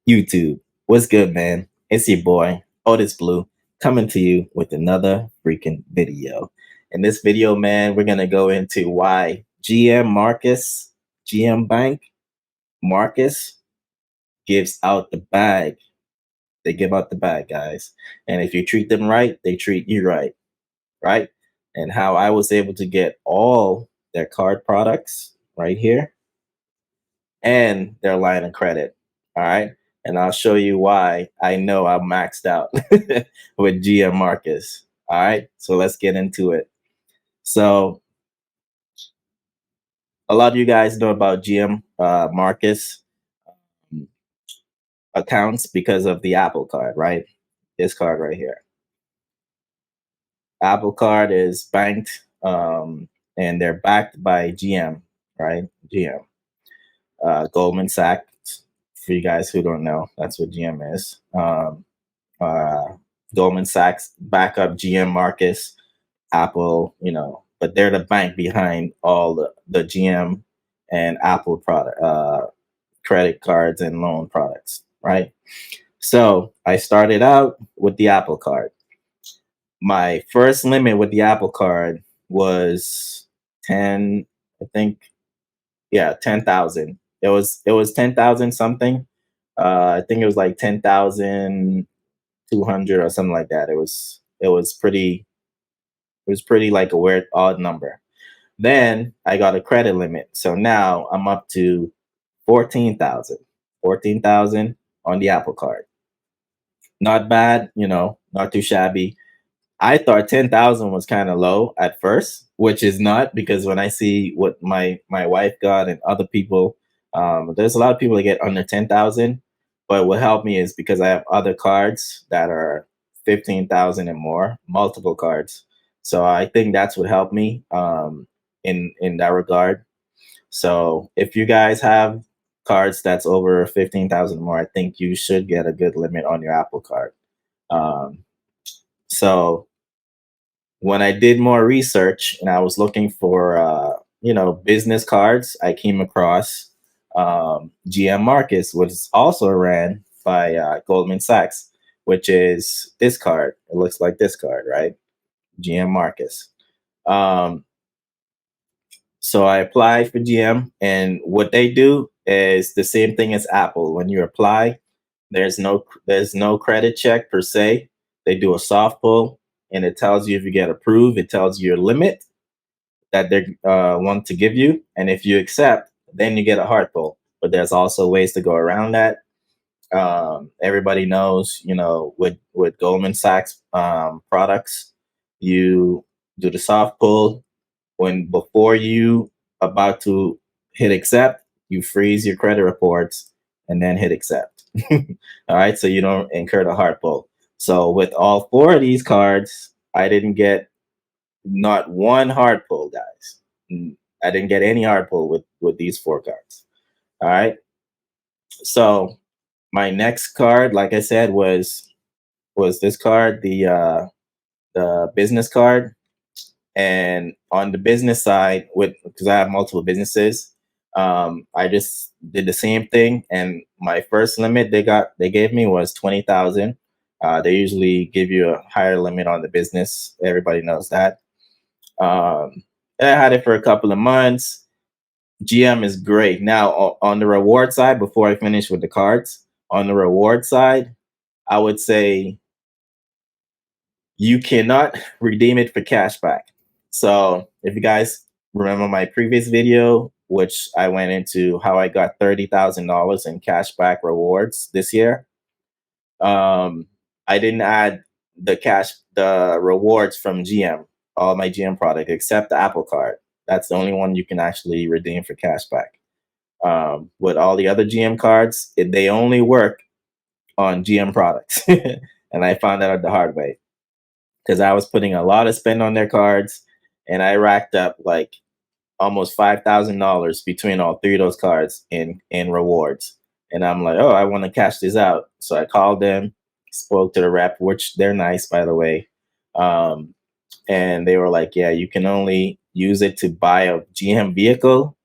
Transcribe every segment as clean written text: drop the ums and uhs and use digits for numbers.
YouTube. What's good, man? It's your boy, Otis Blue, coming to you with another freaking video. In this video, man, we're gonna go into why GM Bank Marcus gives out the bag. They give out the bag, guys. And if you treat them right, they treat you right, right? And how I was able to get all their card products right here and their line of credit. All right. And I'll show you why I know I'm maxed out with GM Marcus. All right. So let's get into it. So a lot of you guys know about GM Marcus accounts because of the Apple card, right? This card right here. Apple card is banked and they're backed by GM, right? GM. Goldman Sachs, for you guys who don't know, that's what GM is. Uh, Goldman Sachs back up GM Marcus, Apple, but they're the bank behind all the GM and Apple product, credit cards and loan products, right? So I started out with the Apple card. My first limit with the Apple card was 10, I think, yeah, 10,000. It was 10,000 something. I think it was like 10,200 or something like that. It was pretty like a weird odd number. Then I got a credit limit. So now I'm up to 14,000. 14,000 on the Apple card. Not bad, not too shabby. I thought 10,000 was kind of low at first, which is not, because when I see what my wife got and other people, there's a lot of people that get under 10,000. But what helped me is because I have other cards that are 15,000 and more, multiple cards. So I think that's what helped me in that regard. So if you guys have cards that's over 15,000 more, I think you should get a good limit on your Apple card. Um, so when I did more research and I was looking for business cards, I came across GM Marcus, which is also ran by Goldman Sachs, which is this card. It looks like this card, right? GM Marcus. Um, so I applied for GM, and what they do is the same thing as Apple. When you apply, there's no credit check per se. They do a soft pull, and it tells you if you get approved. It tells you your limit that they want to give you, and if you accept, then you get a hard pull. But there's also ways to go around that. Everybody knows, with Goldman Sachs products, you do the soft pull when before you about to hit accept, you freeze your credit reports and then hit accept. All right, so you don't incur the hard pull. So with all four of these cards, I didn't get not one hard pull, guys. I didn't get any hard pull with these four cards. All right. So my next card, like I said, was this card, the business card. And on the business side, with because I have multiple businesses, I just did the same thing. And my first limit they gave me was 20,000. They usually give you a higher limit on the business. Everybody knows that. And I had it for a couple of months. GM is great. Now on the reward side, before I finish with the cards, on the reward side, I would say you cannot redeem it for cash back. So if you guys remember my previous video, which I went into how I got $30,000 in cash back rewards this year, I didn't add the rewards from GM, all my GM product except the Apple card. That's the only one you can actually redeem for cash back. With all the other GM cards, they only work on GM products, and I found that out the hard way because I was putting a lot of spend on their cards, and I racked up like almost $5,000 between all three of those cards in rewards. And I'm like, oh, I want to cash this out. So I called them, spoke to the rep, which they're nice, by the way. And they were like, yeah, you can only use it to buy a GM vehicle,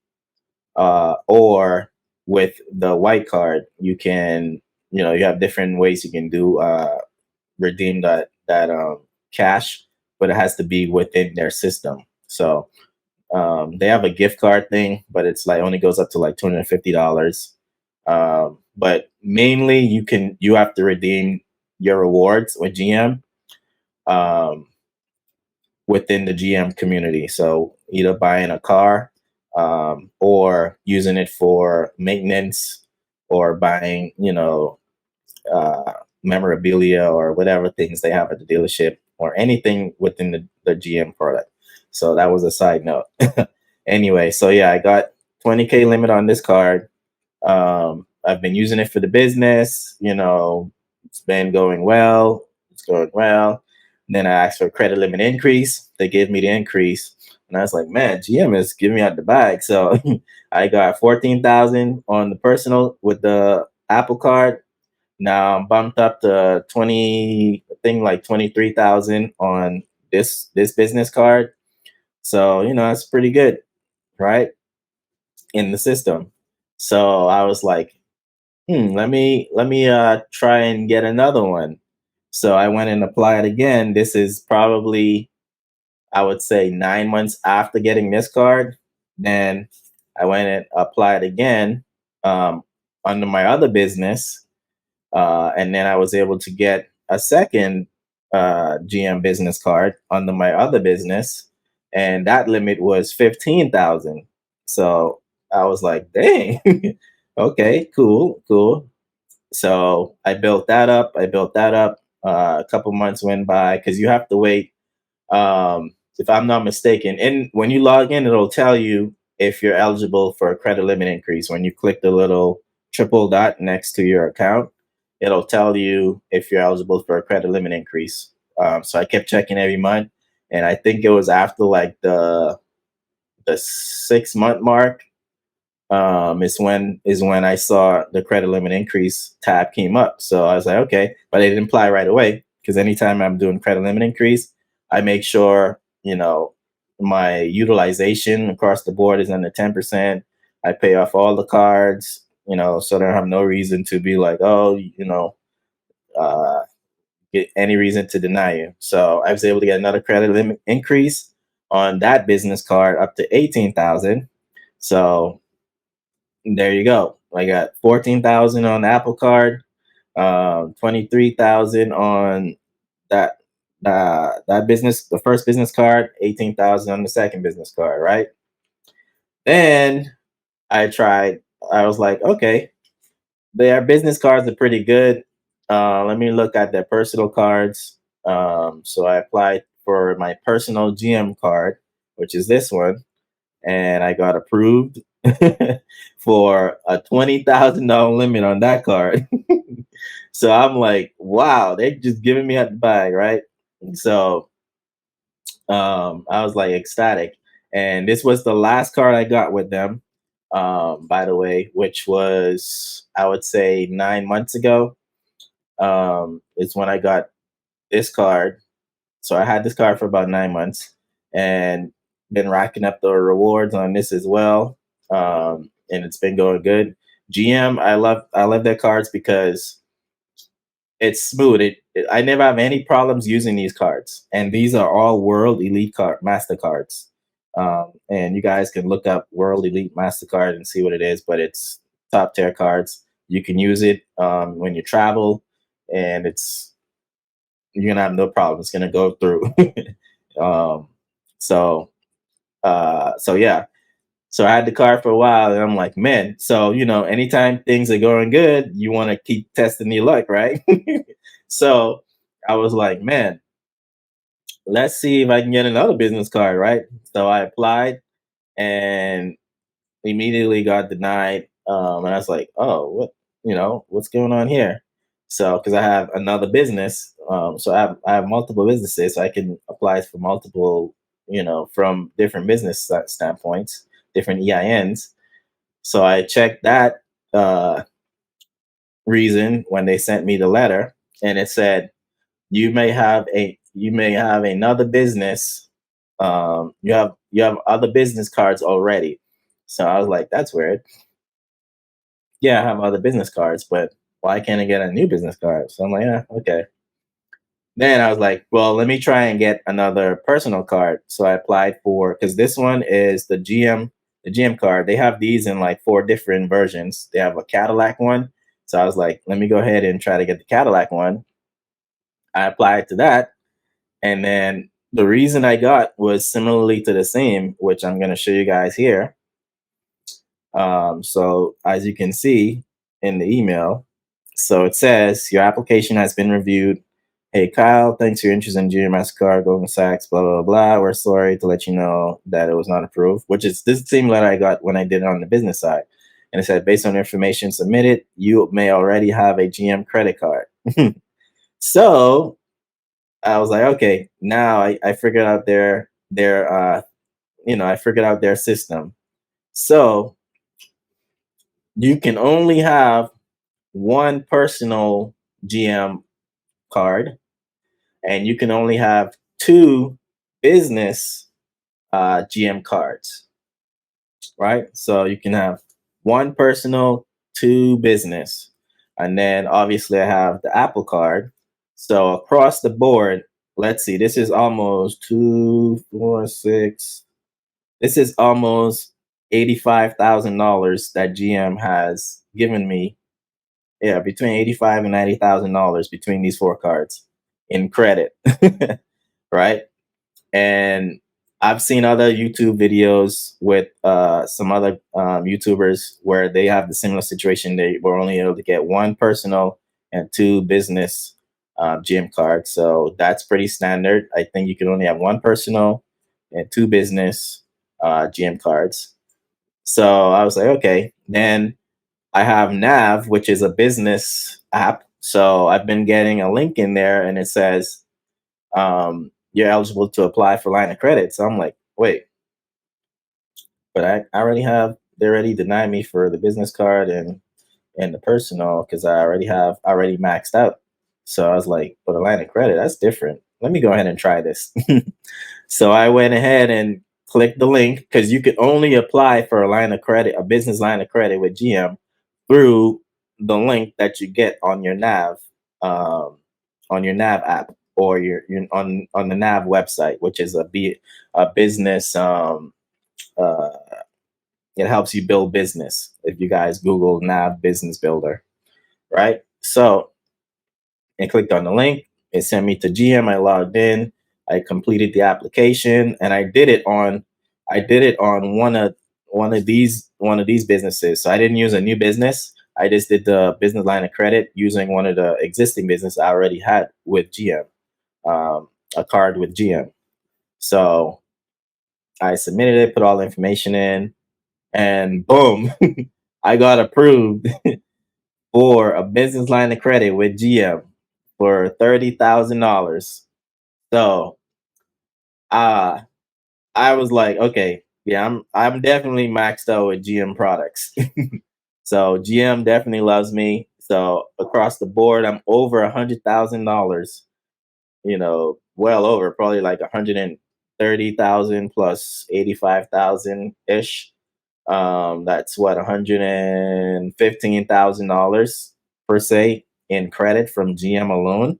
or with the white card, you can you have different ways you can do redeem that cash, but it has to be within their system. So they have a gift card thing, but it's like only goes up to like $250. But mainly you have to redeem your rewards with GM um, within the GM community. So either buying a car or using it for maintenance or buying, uh, memorabilia or whatever things they have at the dealership or anything within the GM product. So that was a side note. Anyway, so yeah, I got 20K limit on this card. I've been using it for the business. It's been going well. It's going well. And then I asked for a credit limit increase. They gave me the increase, and I was like, "Man, GM is giving me out the bag." So I got 14,000 on the personal with the Apple Card. Now I'm bumped up to 20, I think like 23,000 on this business card. So that's pretty good, right? In the system. So I was like, let me try and get another one. So I went and applied again. This is probably, I would say, 9 months after getting this card. Then I went and applied again um, under my other business, and then I was able to get a second GM business card under my other business, and that limit was 15,000. So I was like, "Dang, okay, cool, cool." So I built that up. I built that up. A couple months went by because you have to wait. If I'm not mistaken, and when you log in, it'll tell you if you're eligible for a credit limit increase. When you click the little triple dot next to your account, it'll tell you if you're eligible for a credit limit increase. So I kept checking every month, and I think it was after like the 6 month mark is when I saw the credit limit increase tab came up. So I was like, okay, but it didn't apply right away because anytime I'm doing credit limit increase, I make sure my utilization across the board is under 10%. I pay off all the cards, so I don't have no reason to be like, oh, uh, get any reason to deny you. So I was able to get another credit limit increase on that business card up to 18,000. So there you go. I got 14,000 on the Apple Card, 23,000 on that that business, the first business card, 18,000 on the second business card. Right. Then I tried. I was like, okay, their business cards are pretty good. Let me look at their personal cards. So I applied for my personal GM card, which is this one, and I got approved for a $20,000 limit on that card. So I'm like, wow, they're just giving me out the bag, right? So I was like ecstatic, and this was the last card I got with them. By the way, which was, I would say, 9 months ago. Is when I got this card. So I had this card for about 9 months, and been racking up the rewards on this as well. And it's been going good. GM, I love their cards because it's smooth. I never have any problems using these cards, and these are all World Elite card Mastercards. And you guys can look up World Elite Mastercard and see what it is, but it's top tier cards. You can use it when you travel, and you're gonna have no problem. It's gonna go through. um, so so yeah. So I had the car for a while, and I'm like, man. So anytime things are going good, you want to keep testing your luck, right? So I was like, man, let's see if I can get another business card, right? So I applied and immediately got denied. And I was like, oh, what's going on here? So because I have another business, so I have multiple businesses, so I can apply for multiple, from different business standpoints, different EINs. So I checked that uh, reason when they sent me the letter, and it said you may have another business. You have other business cards already. So I was like, that's weird. Yeah, I have other business cards, but Why can't I get a new business card? So I'm like, yeah, okay. Then I was like, well, let me try and get another personal card. So I applied for, because this one is the GM card. They have these in like 4 different versions. They have a Cadillac one. So I was like, let me go ahead and try to get the Cadillac one. I applied to that. And then the reason I got was similarly to the same, which I'm going to show you guys here. So as you can see in the email, so it says your application has been reviewed. Hey Kyle, thanks for your interest in Junior MasterCard, Goldman Sachs, blah blah blah. We're sorry to let you know that it was not approved, which is this same letter I got when I did it on the business side. And it said, based on the information submitted, you may already have a GM credit card. So I was like, okay, now I figured out I figured out their system. So you can only have one personal GM card, and you can only have 2 business GM cards, right? So you can have 1 personal, 2 business, and then obviously I have the Apple card. So across the board, let's see, this is almost 2, 4, 6. This is almost $85,000 that GM has given me. Yeah, between 85 and $90,000 between these 4 cards in credit, right? And I've seen other YouTube videos with some other YouTubers where they have the similar situation. They were only able to get 1 personal and 2 business GM cards. So that's pretty standard. I think you can only have 1 personal and 2 business GM cards. So I was like, okay. Then I have Nav, which is a business app. So I've been getting a link in there and it says, you're eligible to apply for line of credit. So I'm like, wait, but I already have, they already denied me for the business card and the personal because I already maxed out. So I was like, but a line of credit, that's different. Let me go ahead and try this. So I went ahead and clicked the link because you could only apply for a line of credit, a business line of credit with GM through the link that you get um, on your Nav app or your on the Nav website, which is a business. Uh, it helps you build business. If you guys Google Nav Business Builder, right? So I clicked on the link. It sent me to GM. I logged in. I completed the application, and I did it on one of these businesses. So I didn't use a new business. I just did the business line of credit using one of the existing business I already had with GM, a card with GM. So I submitted it, put all the information in, and boom, I got approved for a business line of credit with GM for $30,000. So uh I was like, okay, yeah, I'm definitely maxed out with GM products. So GM definitely loves me. So across the board, I'm over $100,000. Well over, probably like 130,000 plus 85,000 ish. That's what $115,000 per se in credit from GM alone.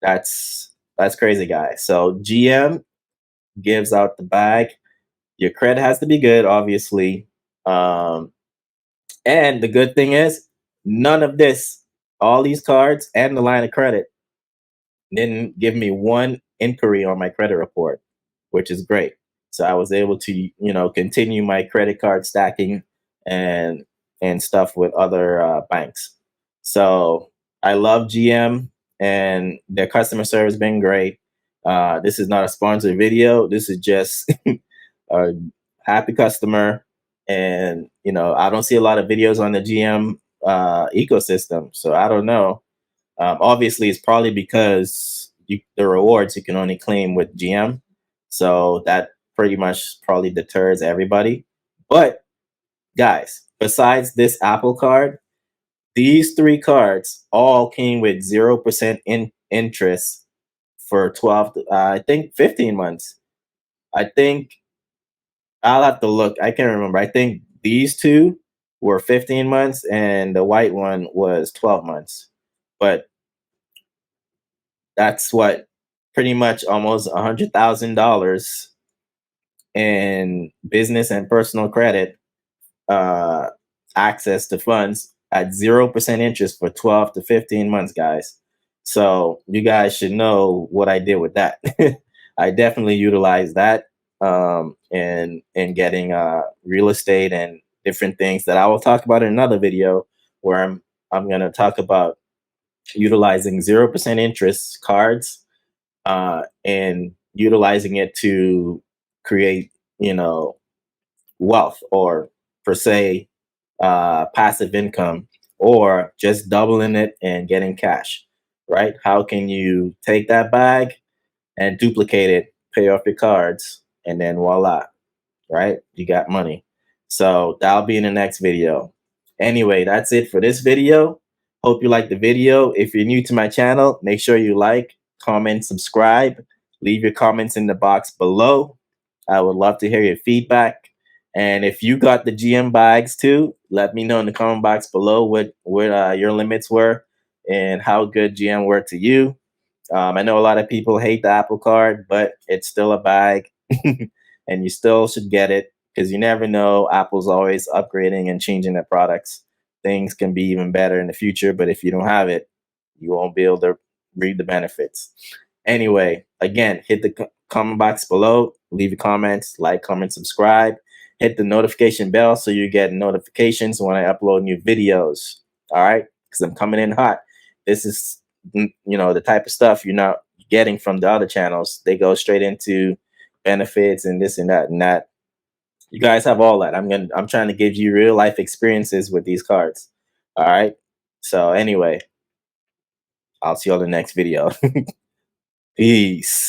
That's crazy, guys. So GM gives out the bag. Your credit has to be good, obviously. Um, and the good thing is, none of this, all these cards and the line of credit, didn't give me one inquiry on my credit report, which is great. So I was able to, continue my credit card stacking and stuff with other banks. So I love GM and their customer service been great. This is not a sponsored video. This is just a happy customer, and I don't see a lot of videos on the GM ecosystem. So I don't know, obviously, it's probably because the rewards you can only claim with GM. So that pretty much probably deters everybody. But guys, besides this Apple card, these 3 cards all came with 0% interest for 12, I think 15 months. I think I'll have to look. I can't remember. I think these 2 were 15 months and the white one was 12 months. But that's what, pretty much almost $100,000 in business and personal credit, uh, access to funds at 0% interest for 12 to 15 months, guys. So you guys should know what I did with that. I definitely utilized that in getting real estate and different things that I will talk about in another video, where I'm going to talk about utilizing 0% interest cards and utilizing it to create, you know, wealth, or per se passive income, or just doubling it and getting cash, right? How can you take that bag and duplicate it, pay off your cards, and then voila, right? You got money. So that'll be in the next video. Anyway, that's it for this video. Hope you like the video. If you're new to my channel, make sure you like, comment, subscribe. Leave your comments in the box below. I would love to hear your feedback. And if you got the GM bags too, let me know in the comment box below what your limits were and how good GM were to you. I know a lot of people hate the Apple Card, but it's still a bag, and you still should get it because you never know. Apple's always upgrading and changing their products. Things can be even better in the future, but if you don't have it, you won't be able to read the benefits. Anyway, again, hit the comment box below, leave your comments, like, comment, subscribe, hit the notification bell so you get notifications when I upload new videos. All right, because I'm coming in hot. This is, the type of stuff you're not getting from the other channels. They go straight into benefits and this and that and that. You guys have all that. I'm trying to give you real life experiences with these cards. All right. So anyway, I'll see you on the next video. Peace.